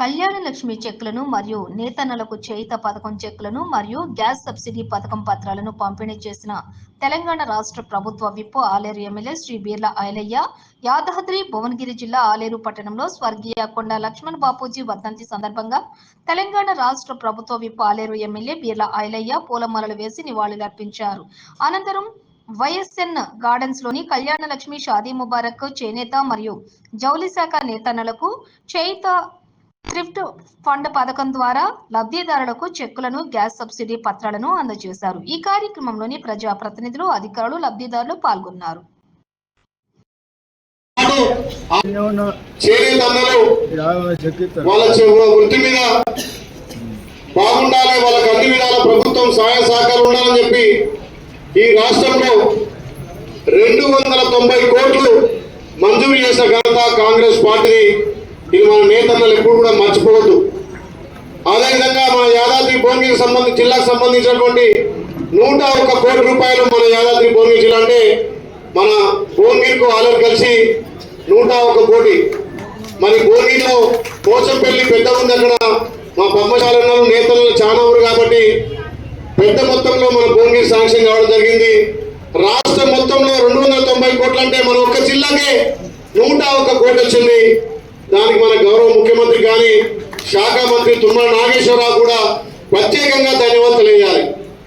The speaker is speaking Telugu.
కళ్యాణ లక్ష్మి చెక్కులను మరియు నేతన్నలకు చేయిత పథకం చెక్కులను మరియు గ్యాస్ సబ్సిడీ పథకం పత్రాలను పంపిణీ చేసిన తెలంగాణ రాష్ట్ర ప్రభుత్వ విప్ ఆలేరు ఎమ్మెల్యే శ్రీ బీర్ల ఐలయ్య యాదాద్రి భువనగిరి జిల్లా ఆలేరు పట్టణంలో స్వర్గీయ కొండ లక్ష్మణ్ బాపూజీ వర్ధంతి సందర్భంగా తెలంగాణ రాష్ట్ర ప్రభుత్వ విప్ ఆలేరు ఎమ్మెల్యే బీర్ల ఐలయ్య పూలమాలలు వేసి నివాళులర్పించారు. అనంతరం వైఎస్ఎన్ గార్డెన్స్ లోని కళ్యాణ లక్ష్మి షాదీ ముబారక్ చేనేత మరియు జౌలి శాఖ నేతన్నలకు చేయిత థ్రిఫ్ట్ ఫండ్ పథకం ద్వారా లబ్ధిదారులకు చెక్కులను గ్యాస్ సబ్సిడీ పత్రాలను అందజేశారు. ఈ కార్యక్రమంలోని ప్రజా ప్రతినిధులు అధికారులు లబ్ధిదారులు పాల్గొన్నారు. బాగుండాలి, వాళ్ళకి అన్ని విధాల ప్రభుత్వం సహాయ సహకారం ఉండాలని చెప్పి ఈ రాష్ట్రంలో 290 కోట్లు మంజూరు చేసిన ఘనత కాంగ్రెస్ పార్టీని ఇది మన నేతన్నలు ఎప్పుడు కూడా మర్చిపోవద్దు. అదేవిధంగా మన యాదాద్రి భువనగిరి జిల్లాకు సంబంధించినటువంటి 101 కోట్ల రూపాయలు మన యాదాద్రి భువనగిరి జిల్లా అంటే మన భువనగిరికు ఆలేరు కలిసి 101 కోటి. మరి భువనగిరిలో పోచంపల్లి పెద్ద ఉంది, అక్కడ మా పద్మశాలను నేతలు చాలా ఊరు కాబట్టి పెద్ద మొత్తంలో మన భువనగిరి శాంక్షన్ కావడం జరిగింది. రాష్ట్రం మొత్తంలో 290 కోట్లు అంటే మన ఒక్క జిల్లాకే 101 కోట్లు వచ్చింది. దానికి మన గౌరవ ముఖ్యమంత్రి కానీ శాఖ మంత్రి తుమ్మల నాగేశ్వరరావు కూడా ప్రత్యేకంగా ధన్యవాదాలు తెలియాలి.